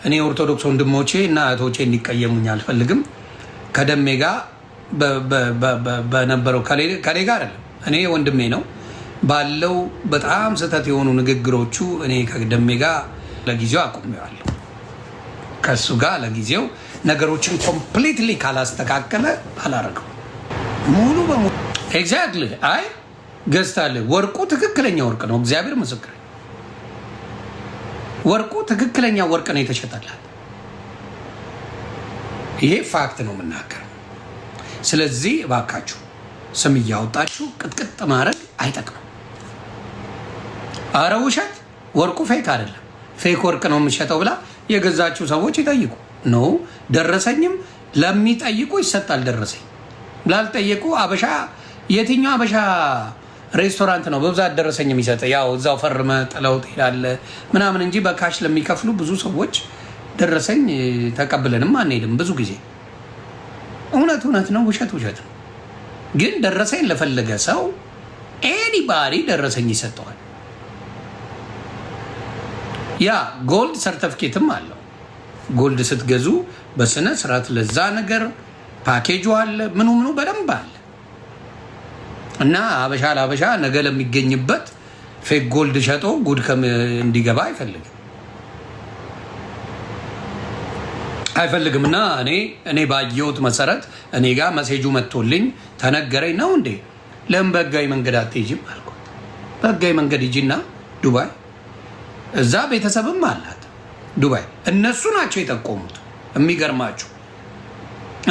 እኔ ኦርቶዶክስ ወንድሞቼ እና እህቶቼ እንዲቀየሙኝ አልፈልግም። ከደሜ ጋር በነበረው ከኔ ጋር አይደለም፣ እኔ ወንድሜ ነው ባለው በጣም ስህተት የሆኑ ንግግሮቹ እኔ ከደሜ ጋር ለጊዜው አቁሜዋለሁ። ከሱ ጋር ለጊዜው ነገሮችን ኮምፕሊትሊ ካላስተካከለ አላረገው ሙሉ በሙሉ ኤግዛክትሊ። አይ ገዝታለ ወርቁ ትክክለኛ ወርቅ ነው፣ እግዚአብሔር ምስክር። ወርቁ ትክክለኛ ወርቅ ነው የተሸጠላት። ይሄ ፋክት ነው የምናገረው። ስለዚህ እባካችሁ ስም እያወጣችሁ ቅጥቅጥ ማድረግ አይጠቅምም። አረ ውሸት፣ ወርቁ ፌክ አይደለም፣ ፌክ ወርቅ ነው የምሸጠው ብላ የገዛችሁ ሰዎች ይጠይቁ ነው። ደረሰኝም ለሚጠይቁ ይሰጣል ደረሰኝ። ላልጠየቁ አበሻ የትኛው አበሻ ሬስቶራንት ነው በብዛት ደረሰኝ የሚሰጥ? ያው እዛው ፈርመ ጥለው ትሄዳለህ ምናምን እንጂ በካሽ ለሚከፍሉ ብዙ ሰዎች ደረሰኝ ተቀብለንም አንሄድም። ብዙ ጊዜ እውነት እውነት ነው፣ ውሸት ውሸት ነው። ግን ደረሰኝ ለፈለገ ሰው ኤኒባዲ ደረሰኝ ይሰጠዋል። ያ ጎልድ ሰርተፊኬትም አለው። ጎልድ ስትገዙ በስነ ስርዓት ለዛ ነገር ፓኬጁ አለ፣ ምኑ ምኑ በደንብ አለ። እና አበሻ ለአበሻ ነገ ለሚገኝበት ፌክ ጎልድ ሸጦ ጉድ እንዲገባ አይፈልግም። እና እኔ ባየሁት መሰረት እኔ ጋር መሴጁ መጥቶልኝ ተነገረኝ ነው እንዴ ለምን በህጋዊ መንገድ አትሄጂም አልኩት። በህጋዊ መንገድ ሂጂና ዱባይ፣ እዛ ቤተሰብም አላት ዱባይ። እነሱ ናቸው የጠቆሙት። የሚገርማችሁ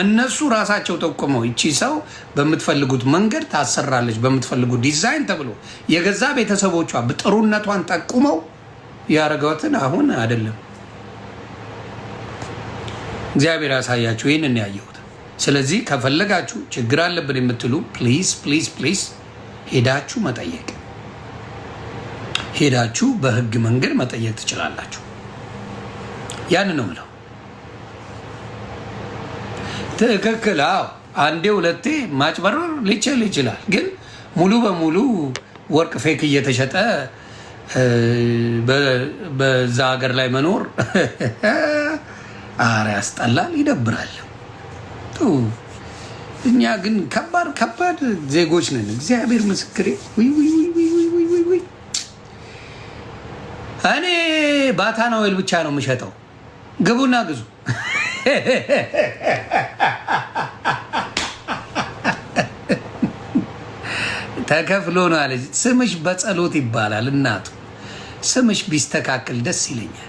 እነሱ ራሳቸው ጠቆመው እቺ ሰው በምትፈልጉት መንገድ ታሰራለች በምትፈልጉት ዲዛይን ተብሎ የገዛ ቤተሰቦቿ ጥሩነቷን ጠቁመው ያረጋውትን አሁን አይደለም። እግዚአብሔር ያሳያችሁ። ይሄንን ያየሁት። ስለዚህ ከፈለጋችሁ ችግር አለብን የምትሉ ፕሊዝ ፕሊዝ ፕሊዝ ሄዳችሁ መጠየቅ፣ ሄዳችሁ በህግ መንገድ መጠየቅ ትችላላችሁ። ያን ነው የምለው። ትክክል። አዎ አንዴ ሁለቴ ማጭበርበር ሊችል ይችላል። ግን ሙሉ በሙሉ ወርቅ ፌክ እየተሸጠ በዛ ሀገር ላይ መኖር አረ ያስጠላል፣ ይደብራል። እኛ ግን ከባድ ዜጎች ነን። እግዚአብሔር ምስክሬ። እኔ ባታና ኦይል ብቻ ነው የምሸጠው። ግቡና ግዙ። ተከፍሎ ነው አለች። ስምሽ በጸሎት ይባላል። እናቱ ስምሽ ቢስተካከል ደስ ይለኛል።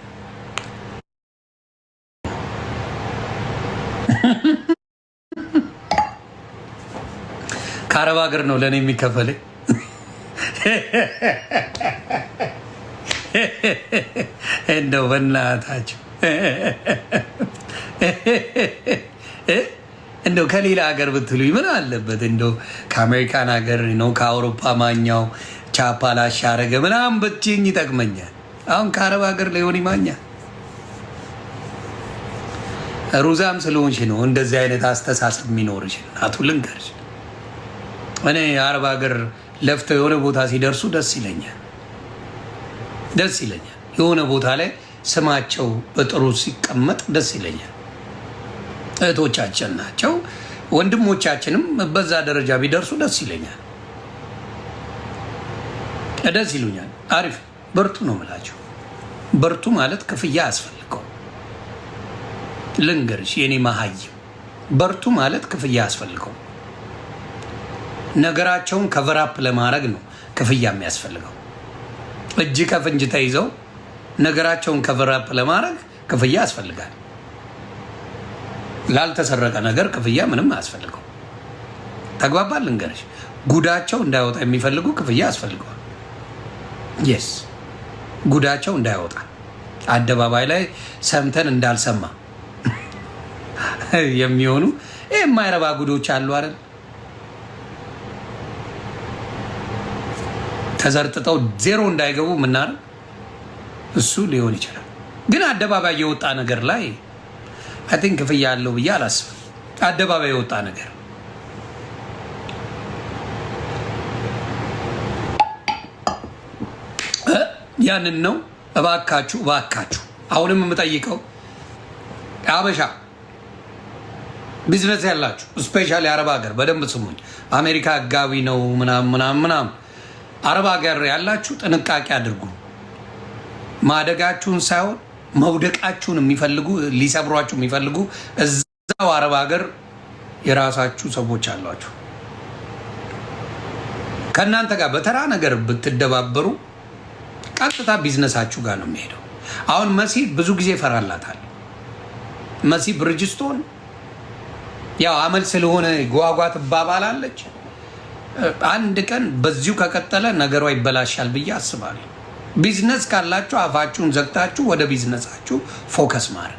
ከአረብ ሀገር ነው ለእኔ የሚከፈለኝ። እንደው በእናታችሁ እንደው ከሌላ ሀገር ብትሉኝ ምን አለበት? እንደው ከአሜሪካን ሀገር ነው ከአውሮፓ ማኛው ቻፓ ላሻረገ ምናምን ብትይኝ ይጠቅመኛል። አሁን ከአረብ ሀገር ሊሆን ይማኛል። ሩዛም ስለሆንሽ ነው እንደዚህ አይነት አስተሳሰብ የሚኖርሽ። እናቱ ልንገርሽ፣ እኔ አረብ ሀገር ለፍተው የሆነ ቦታ ሲደርሱ ደስ ይለኛል። የሆነ ቦታ ላይ ስማቸው በጥሩ ሲቀመጥ ደስ ይለኛል። እህቶቻችን ናቸው፣ ወንድሞቻችንም በዛ ደረጃ ቢደርሱ ደስ ይለኛል፣ ደስ ይሉኛል። አሪፍ በርቱ ነው የምላቸው። በርቱ ማለት ክፍያ አያስፈልገው። ልንገርሽ የኔ መሀይም፣ በርቱ ማለት ክፍያ አያስፈልገው። ነገራቸውን ከቨራፕ ለማድረግ ነው ክፍያ የሚያስፈልገው። እጅ ከፍንጅ ተይዘው ነገራቸውን ከቨራፕ ለማድረግ ክፍያ ያስፈልጋል። ላልተሰረቀ ነገር ክፍያ ምንም አያስፈልገው። ተግባባል? ልንገርሽ፣ ጉዳቸው እንዳይወጣ የሚፈልጉ ክፍያ ያስፈልገዋል። የስ ጉዳቸው እንዳይወጣ አደባባይ ላይ ሰምተን እንዳልሰማ የሚሆኑ የማይረባ ጉዶች አሉ አይደል? ተዘርጥጠው ዜሮ እንዳይገቡ ምናምን እሱ ሊሆን ይችላል። ግን አደባባይ የወጣ ነገር ላይ አይ ቲንክ ክፍያ አለው ብዬ አላስብም። አደባባይ የወጣ ነገር ያንን ነው። እባካችሁ አሁንም የምጠይቀው አበሻ ቢዝነስ ያላችሁ ስፔሻሊ አረብ ሀገር በደንብ ስሙኝ። አሜሪካ ህጋዊ ነው ምናምን። አረብ ሀገር ያላችሁ ጥንቃቄ አድርጉ። ማደጋችሁን ሳይሆን መውደቃችሁን የሚፈልጉ ሊሰብሯችሁ የሚፈልጉ እዛው አረብ ሀገር የራሳችሁ ሰዎች አሏችሁ። ከእናንተ ጋር በተራ ነገር ብትደባበሩ ቀጥታ ቢዝነሳችሁ ጋር ነው የሚሄደው። አሁን መሲ ብዙ ጊዜ ፈራላታል። መሲ ብርጅስቶን ያው አመል ስለሆነ ጓጓ ትባባላለች። አንድ ቀን በዚሁ ከቀጠለ ነገሯ ይበላሻል ብዬ አስባለሁ። ቢዝነስ ካላችሁ አፋችሁን ዘግታችሁ ወደ ቢዝነሳችሁ ፎከስ ማድረግ፣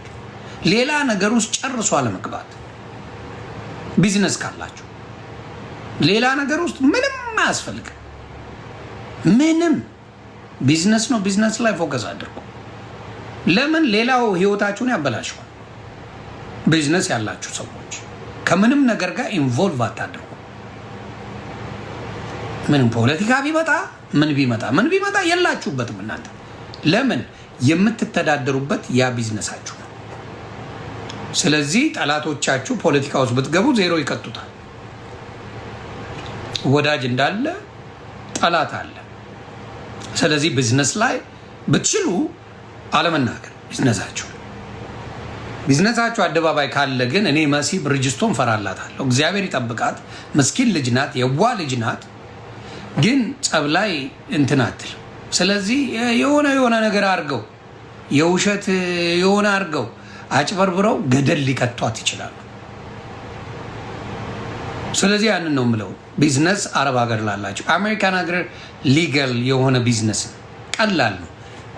ሌላ ነገር ውስጥ ጨርሶ አለመግባት። ቢዝነስ ካላችሁ ሌላ ነገር ውስጥ ምንም አያስፈልግም። ምንም ቢዝነስ ነው። ቢዝነስ ላይ ፎከስ አድርጉ። ለምን ሌላው ህይወታችሁን ያበላሸዋል። ቢዝነስ ያላችሁ ሰዎች ከምንም ነገር ጋር ኢንቮልቭ አታድርጉ። ምንም ፖለቲካ ቢመጣ ምን ቢመጣ የላችሁበትም እናንተ። ለምን የምትተዳደሩበት ያ ቢዝነሳችሁ ነው። ስለዚህ ጠላቶቻችሁ ፖለቲካ ውስጥ ብትገቡ ዜሮ ይቀጡታል። ወዳጅ እንዳለ ጠላት አለ። ስለዚህ ቢዝነስ ላይ ብትችሉ አለመናገር ቢዝነሳችሁ አደባባይ ካለ ግን እኔ መሲ ብርጅስቶን ፈራላታለሁ። እግዚአብሔር ይጠብቃት። ምስኪን ልጅ ናት፣ የዋ ልጅ ናት። ግን ጸብ ላይ እንትን አትል። ስለዚህ የሆነ ነገር አድርገው የውሸት የሆነ አድርገው አጭበርብረው ገደል ሊከቷት ይችላሉ። ስለዚህ ያንን ነው የምለው። ቢዝነስ አረብ ሀገር ላላችሁ አሜሪካን ሀገር ሊጋል የሆነ ቢዝነስ ቀላል ነው።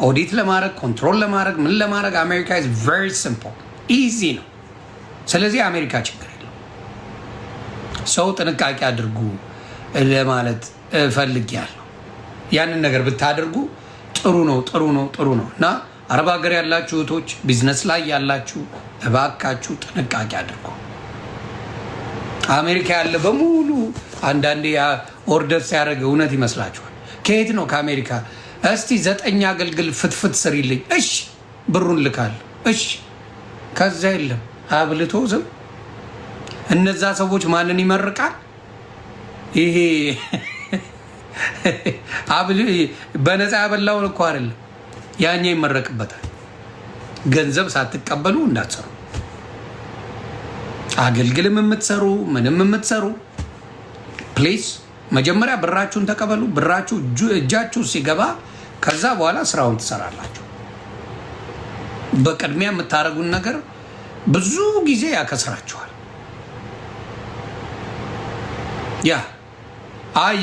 ኦዲት ለማድረግ ኮንትሮል ለማድረግ ምን ለማድረግ አሜሪካ ኢዝ ቬሪ ሲምፕል ኢዚ ነው። ስለዚህ አሜሪካ ችግር የለው። ሰው ጥንቃቄ አድርጉ ለማለት ፈልጌያለሁ። ያንን ነገር ብታደርጉ ጥሩ ነው እና አረብ ሀገር ያላችሁ እህቶች ቢዝነስ ላይ ያላችሁ እባካችሁ ጥንቃቄ አድርጉ። አሜሪካ ያለ በሙሉ አንዳንዴ ኦርደር ሲያደርግ እውነት ይመስላችኋል። ከየት ነው? ከአሜሪካ። እስቲ 9 አገልግል ፍትፍት ስሪልኝ። እሺ ብሩን ልካለሁ። እሺ ከዛ የለም አብልቶ ዝም። እነዛ ሰዎች ማንን ይመርቃል? ይሄ በነፃ ያበላውን እኮ አይደለም ያኛ ይመረቅበታል። ገንዘብ ሳትቀበሉ እንዳትሰሩ። አገልግልም የምትሰሩ ምንም የምትሰሩ ፕሊዝ መጀመሪያ ብራችሁን ተቀበሉ። ብራችሁ እጃችሁ ሲገባ ከዛ በኋላ ስራውን ትሰራላችሁ። በቅድሚያ የምታደርጉን ነገር ብዙ ጊዜ ያከስራችኋል።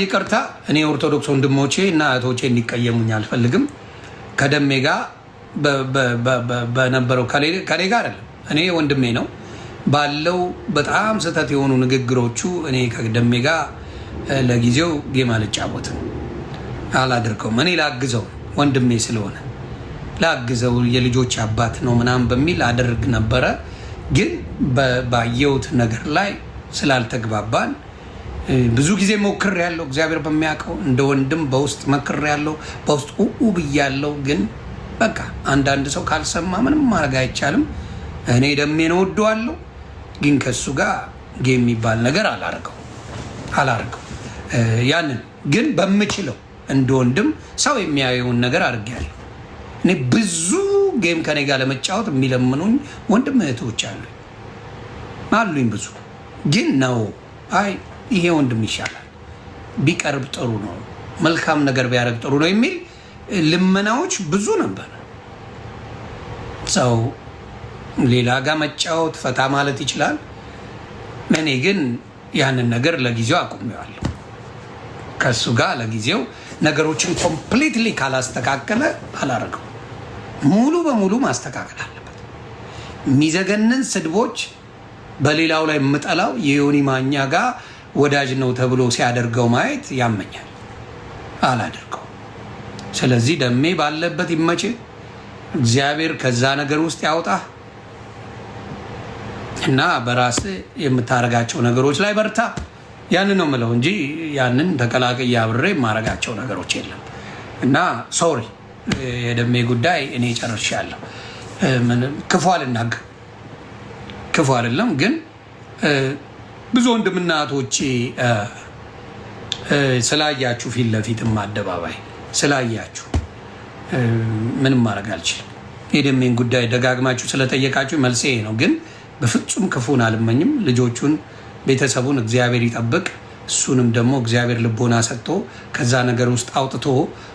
ይቅርታ እኔ ኦርቶዶክስ ወንድሞቼ እና እህቶቼ እንዲቀየሙኝ አልፈልግም። ከደሜ ጋር በነበረው ከሌ ጋር አይደለም። እኔ ወንድሜ ነው ባለው በጣም ስህተት የሆኑ ንግግሮቹ እኔ ከደሜ ጋር ለጊዜው ጌም አልጫወትም፣ አላደርገውም። እኔ ላግዘው ወንድሜ ስለሆነ ላግዘው የልጆች አባት ነው ምናምን በሚል አደርግ ነበረ። ግን ባየሁት ነገር ላይ ስላልተግባባን ብዙ ጊዜ ሞክር ያለው እግዚአብሔር በሚያውቀው እንደ ወንድም በውስጥ መክር ያለው በውስጥ ብያለው። ግን በቃ አንዳንድ ሰው ካልሰማ ምንም ማድረግ አይቻልም። እኔ ደሜን እወደዋለሁ፣ ግን ከሱ ጋር ጌም የሚባል ነገር አላረገው። ያንን ግን በምችለው እንደ ወንድም ሰው የሚያየውን ነገር አድርጌያለሁ። እኔ ብዙ ጌም ከኔ ጋር ለመጫወት የሚለምኑኝ ወንድም እህቶች አሉኝ ብዙ። ግን ነው ይሄ ወንድም ይሻላል ቢቀርብ ጥሩ ነው፣ መልካም ነገር ቢያደርግ ጥሩ ነው የሚል ልመናዎች ብዙ ነበር። ሰው ሌላ ጋር መጫወት ፈታ ማለት ይችላል። እኔ ግን ያንን ነገር ለጊዜው አቁሜዋለሁ። ከሱ ጋር ለጊዜው ነገሮችን ኮምፕሊትሊ ካላስተካከለ አላረገው። ሙሉ በሙሉ ማስተካከል አለበት። የሚዘገንን ስድቦች በሌላው ላይ የምጠላው የዮኒ ማኛ ጋር ወዳጅ ነው ተብሎ ሲያደርገው ማየት ያመኛል። አላደርገው። ስለዚህ ደሜ ባለበት ይመች። እግዚአብሔር ከዛ ነገር ውስጥ ያውጣ እና በራስ የምታረጋቸው ነገሮች ላይ በርታ። ያንን ነው የምለው እንጂ ያንን ተቀላቅዬ አብሬ የማረጋቸው ነገሮች የለም። እና ሶሪ የደሜ ጉዳይ እኔ ጨርሻለሁ። ክፉ አልናገር ክፉ አይደለም። ግን ብዙ ወንድምና እህቶቼ ስላያችሁ ፊት ለፊትም አደባባይ ስላያችሁ ምንም ማድረግ አልችልም። የደሜን ጉዳይ ደጋግማችሁ ስለጠየቃችሁ መልሴ ነው። ግን በፍጹም ክፉን አልመኝም። ልጆቹን ቤተሰቡን እግዚአብሔር ይጠብቅ። እሱንም ደግሞ እግዚአብሔር ልቦና ሰጥቶ ከዛ ነገር ውስጥ አውጥቶ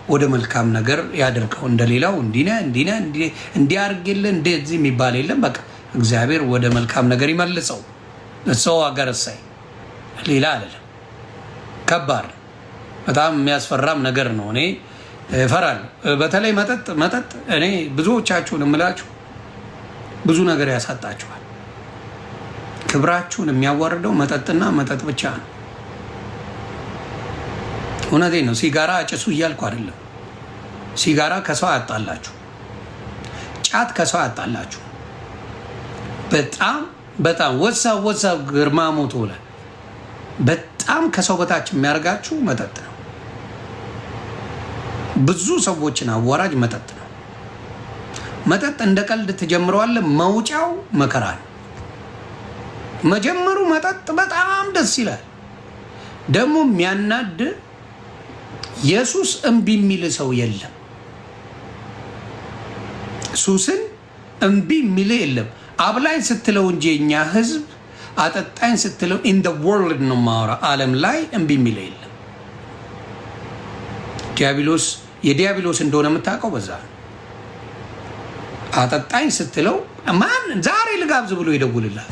ወደ መልካም ነገር ያደርገው። እንደሌላው እንዲያርግልን እንደዚህ የሚባል የለም። በቃ እግዚአብሔር ወደ መልካም ነገር ይመልሰው። ሰው ሀገር እሳይ ሌላ አይደለም። ከባድ በጣም የሚያስፈራም ነገር ነው። እኔ እፈራለሁ። በተለይ መጠጥ እኔ ብዙዎቻችሁን እምላችሁ ብዙ ነገር ያሳጣችኋል። ክብራችሁን የሚያዋርደው መጠጥና መጠጥ ብቻ ነው። እውነቴን ነው። ሲጋራ አጭሱ እያልኩ አይደለም። ሲጋራ ከሰው ያጣላችሁ፣ ጫት ከሰው ያጣላችሁ። በጣም ወሳብ ግርማ ሞቶ ላይ በጣም ከሰው በታች የሚያደርጋችሁ መጠጥ ነው። ብዙ ሰዎችን አዋራጅ መጠጥ ነው። መጠጥ እንደ ቀልድ ትጀምረዋለህ፣ መውጫው መከራ ነው። መጀመሩ መጠጥ በጣም ደስ ይላል። ደግሞ የሚያናድ ኢየሱስ እምቢ የሚል ሰው የለም። ሱስን እምቢ የሚል የለም። አብላኝ ስትለው እንጂ የኛ ህዝብ አጠጣኝ ስትለው ኢን ደ ወርልድ ነው ማወራ፣ ዓለም ላይ እምቢ የሚል የለም። የዲያብሎስ እንደሆነ የምታውቀው በዛ አጠጣኝ ስትለው ማን ዛሬ ልጋብዝ ብሎ ይደውልላል።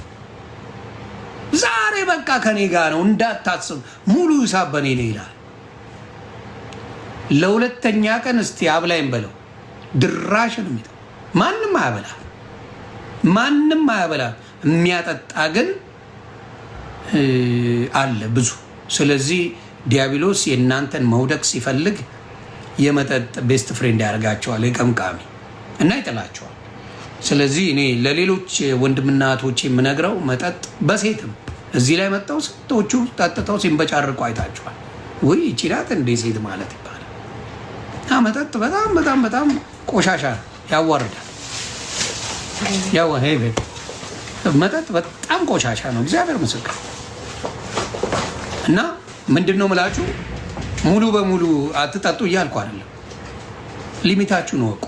ዛሬ በቃ ከኔ ጋር ነው እንዳታስብ፣ ሙሉ ሂሳብ በኔ ነው ይላል። ለሁለተኛ ቀን እስቲ አብላይም በለው ድራሽን የሚተው ማንም አያበላ። የሚያጠጣ ግን አለ ብዙ። ስለዚህ ዲያብሎስ የእናንተን መውደቅ ሲፈልግ የመጠጥ ቤስት ፍሬንድ ያደርጋቸዋል፣ የቀምቃሚ እና ይጥላቸዋል። ስለዚህ እኔ ለሌሎች ወንድምና እህቶቼ የምነግረው መጠጥ በሴትም እዚህ ላይ መጣው ስንቶቹ ጠጥተው ሲንበጫርቁ አይታችኋል ወይ? ይችላል እንደ ሴት ማለት ይባላል። መጠጥ በጣም ቆሻሻ ያዋርዳል። መጠጥ በጣም ቆሻሻ ነው። እግዚአብሔር ምስክር እና ምንድነው ምላችሁ ሙሉ በሙሉ አትጠጡ እያልኩ አይደለም። ሊሚታችሁን ወቁ።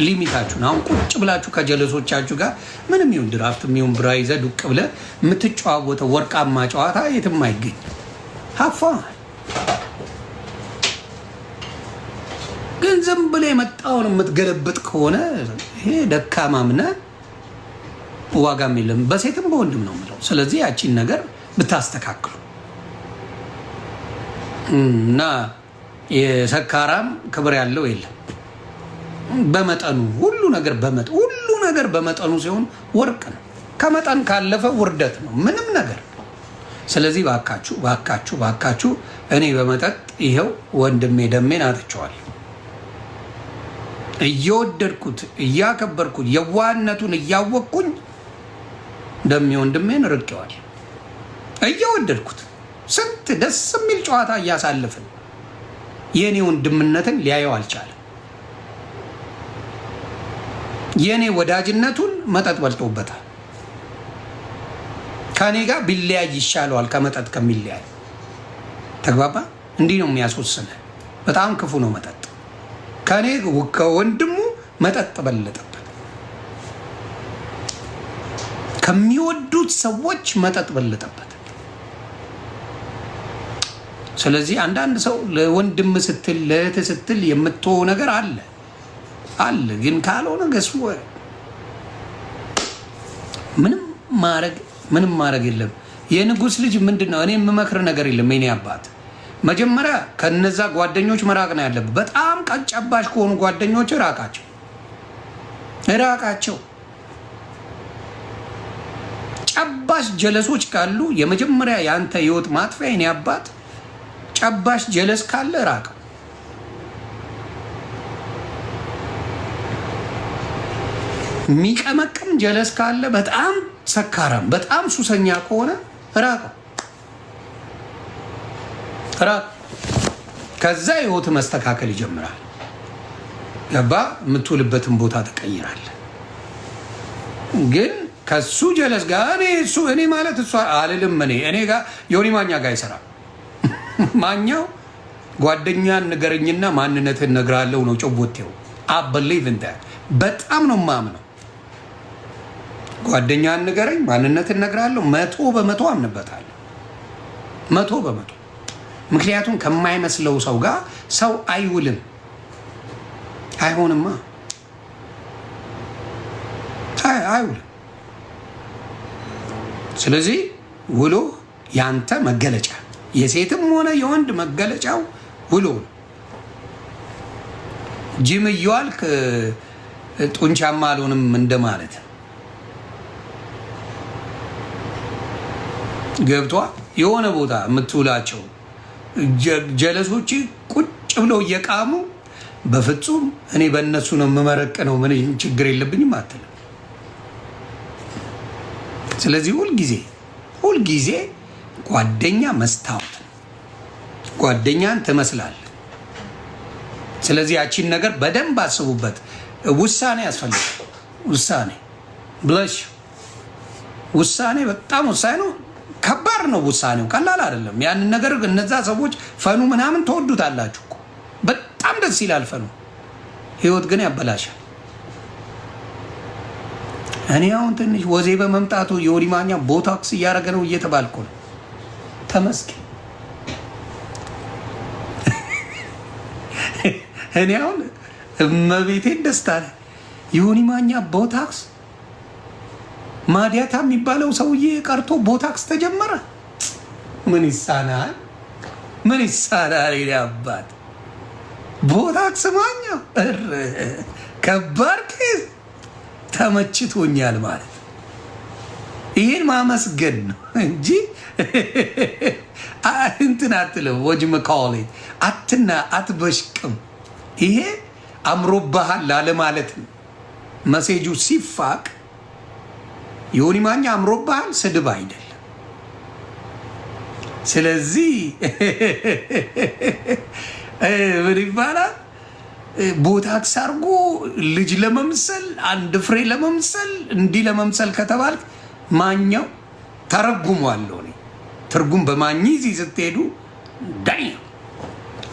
ሊሚታችሁን አሁን ቁጭ ብላችሁ ከጀለሶቻችሁ ጋር ምንም ይሁን ድራፍት የሚሆን ብራ ይዘህ ዱቅ ብለህ የምትጨዋወተው ወርቃማ ጨዋታ የትም አይገኝ። ሀፋ ግን ዝም ብለህ የመጣውን የምትገለብጥ ከሆነ ይሄ ደካማም ነህ፣ ዋጋም የለም። በሴትም በወንድም ነው የምለው። ስለዚህ ያቺን ነገር ብታስተካክሉ እና የሰካራም ክብር ያለው የለም። በመጠኑ ሁሉ ነገር በመጠኑ ሲሆን ወርቅ ነው። ከመጠን ካለፈ ውርደት ነው ምንም ነገር። ስለዚህ ባካችሁ እኔ በመጠጥ ይሄው ወንድሜ ደሜን አጥቼዋለሁ። እየወደድኩት እያከበርኩት የዋህነቱን እያወቅኩኝ ደሜ ወንድሜን ርቄዋለሁ። እየወደድኩት ስንት ደስ የሚል ጨዋታ እያሳለፍን የኔ ወንድምነትን ሊያየው አልቻለም። የኔ ወዳጅነቱን መጠጥ በልጦበታል። ከኔ ጋር ቢለያይ ይሻለዋል ከመጠጥ ከሚለያይ። ተግባባ? እንዲህ ነው የሚያስወስነ። በጣም ክፉ ነው መጠጥ። ከኔ ከወንድሙ መጠጥ በለጠበት። ከሚወዱት ሰዎች መጠጥ በለጠበት። ስለዚህ አንዳንድ ሰው ለወንድም ስትል ለእህት ስትል የምትወው ነገር አለ ግን ካልሆነ ገስወ ምንም ማድረግ የለም። የንጉስ ልጅ ምንድነው? እኔ የምመክር ነገር የለም። የኔ አባት መጀመሪያ ከነዛ ጓደኞች መራቅ ነው ያለብህ። በጣም ቀጫባሽ ከሆኑ ጓደኞች ራቃቸው። ጨባሽ ጀለሶች ካሉ የመጀመሪያ ያንተ ህይወት ማጥፊያ የኔ አባት ጨባሽ ጀለስ ካለ ራቅ። የሚቀመቅም ጀለስ ካለ በጣም ሰካራም በጣም ሱሰኛ ከሆነ ራቅ። ከዛ ህይወት መስተካከል ይጀምራል። ገባ የምትውልበትን ቦታ ተቀይራለህ። ግን ከሱ ጀለስ ጋር እኔ ማለት እሱ አልልም። እኔ ጋር ዮኒ ማኛ ጋር አይሰራም። ማኛው ጓደኛን ንገረኝና ማንነትን እነግርሃለሁ ነው ጨቦቴው። አበሊቭ እንደ በጣም ነው ማምነው። ጓደኛን ንገረኝ ማንነትን እነግርሃለሁ 100% አምንበታለሁ። 100%። ምክንያቱም ከማይመስለው ሰው ጋር ሰው አይውልም። አይሆንማ፣ አይውልም። ስለዚህ ውሎ ያንተ መገለጫ የሴትም ሆነ የወንድ መገለጫው ውሎ ጂም እየዋልክ ጡንቻማ አልሆንም እንደማለት ገብቷ የሆነ ቦታ የምትውላቸው ጀለሶች ቁጭ ብለው እየቃሙ በፍጹም እኔ በእነሱ ነው የምመረቅነው ምን ችግር የለብኝም አትልም። ስለዚህ ሁልጊዜ ጓደኛ መስታወት ጓደኛን ትመስላለህ። ስለዚህ ያቺን ነገር በደንብ አስቡበት። ውሳኔ ያስፈልጋል። ውሳኔ በጣም ወሳኝ ነው። ከባድ ነው ውሳኔው፣ ቀላል አይደለም። ያንን ነገር እነዛ ሰዎች ፈኑ ምናምን ተወዱታላችሁ እኮ በጣም ደስ ይላል ፈኑ። ህይወት ግን ያበላሻል። እኔ አሁን ትንሽ ወዜ በመምጣቱ ዮኒ ማኛ ቦታክስ እያደረገ ነው እየተባልኩ ነው። ተመስገን። እኔ አሁን እመቤቴን ደስታ ዮኒ ማኛ ቦታክስ ማዲያታ የሚባለው ሰውዬ ቀርቶ ቦታክስ ተጀመረ። ምን ይሳናል? አባት ቦታክስ ማኛ ከባድ ኬዝ ተመችቶኛል ማለት ይሄን ማመስገን ነው እንጂ እንትን አትለው ወጅ መካውሌ አትበሽቅም። ይሄ አምሮባሃል ላለ ማለት ነው። መሴጁ ሲፋቅ ዮኒ ማኛ አምሮባሃል ስድብ አይደለም። ስለዚህ ምን ይባላል? ቦታክስ አድርጎ ልጅ ለመምሰል አንድ ፍሬ ለመምሰል እንዲህ ለመምሰል ከተባልክ ማኛው ተረጉሟለሁ። እኔ ትርጉም በማኝዚ ስትሄዱ ዳይ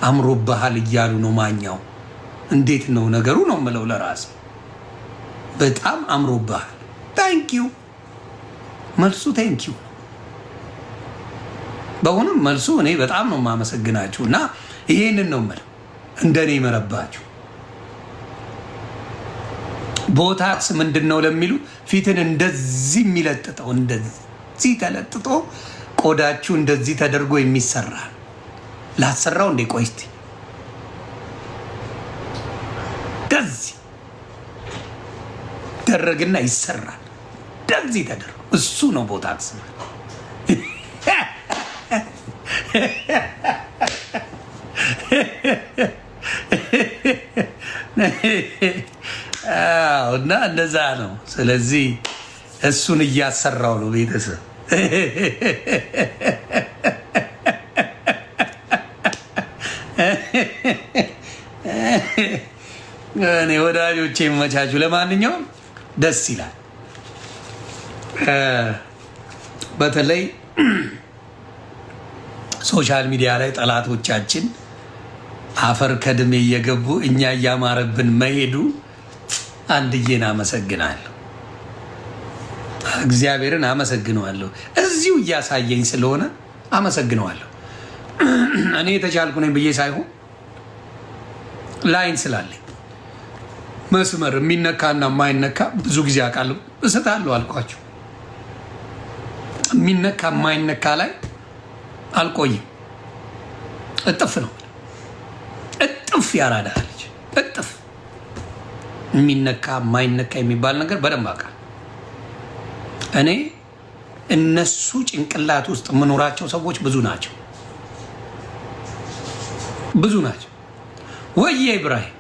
አምሮባሃል እያሉ ነው። ማኛው እንዴት ነው ነገሩ ነው የምለው ለራስ በጣም አምሮባሃል። ታንኪዩ መልሱ ታንኪዩ በእውነም መልሱ እኔ በጣም ነው የማመሰግናችሁ እና ይሄንን ነው የምለው እንደኔ መረባችሁ። ቦታክስ ምንድነው ለሚሉ ፊትን እንደዚህ የሚለጥጠው እንደዚህ ተለጥጦ ቆዳችሁ እንደዚህ ተደርጎ የሚሰራ ላሰራው እንደ ቆይስቲ እንደዚህ ደረግና ይሰራል። እንደዚህ ተደርጎ እሱ ነው ቦታክስ። እና እንደዛ ነው። ስለዚህ እሱን እያሰራው ነው ቤተሰብ። እኔ ወዳጆቼ ይመቻችሁ። ለማንኛውም ደስ ይላል። በተለይ ሶሻል ሚዲያ ላይ ጠላቶቻችን አፈር ከድሜ እየገቡ እኛ እያማረብን መሄዱ አንድዬን አመሰግናለሁ። እግዚአብሔርን አመሰግነዋለሁ። እዚሁ እያሳየኝ ስለሆነ አመሰግነዋለሁ። እኔ የተቻልኩ ነኝ ብዬ ሳይሆን ላይን ስላለኝ መስመር የሚነካና የማይነካ ብዙ ጊዜ አውቃለሁ። እሰጣለሁ አልኳቸው። የሚነካ የማይነካ ላይ አልቆይም። እጥፍ ነው እጥፍ ያራዳለች እጥፍ። የሚነካ የማይነካ የሚባል ነገር በደንብ አውቃለሁ። እኔ እነሱ ጭንቅላት ውስጥ የምኖራቸው ሰዎች ብዙ ናቸው። ወየ ኢብራሂም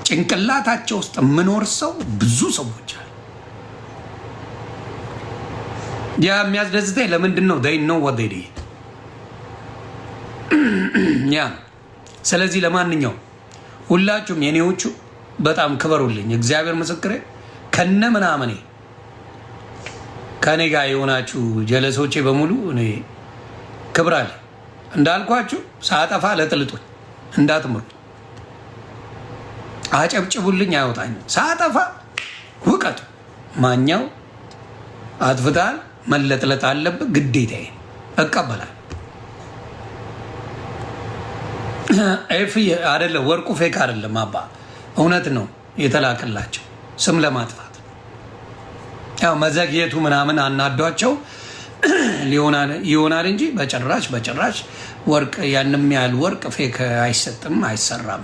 ጭንቅላታቸው ውስጥ የምኖር ሰው ብዙ ሰዎች አሉ። ያ የሚያስደስተኝ ለምንድን ነው? they know what they did ያ። ስለዚህ ለማንኛውም ሁላችሁም የኔዎቹ በጣም ክበሩልኝ። እግዚአብሔር ምስክሬ ከነ ምናምኔ ከኔ ጋር የሆናችሁ ጀለሶቼ በሙሉ እኔ ክብር አለ። እንዳልኳችሁ ሳጠፋ ለጥልጡኝ እንዳትምሩ፣ አጨብጭቡልኝ፣ አያወጣኝ። ሳጠፋ ውቀቱ። ማኛው አጥፍታል መለጥለጥ አለብህ፣ ግዴታዬ እቀበላለሁ። ኤፍ አይደለም ወርቁ ፌክ አይደለም አባ፣ እውነት ነው የተላከላቸው ስም ለማጥፋት። ያው መዘግየቱ ምናምን አናዷቸው ይሆናል እንጂ በጭራሽ ወርቅ ያንም ያህል ወርቅ ፌክ አይሰጥም አይሰራም።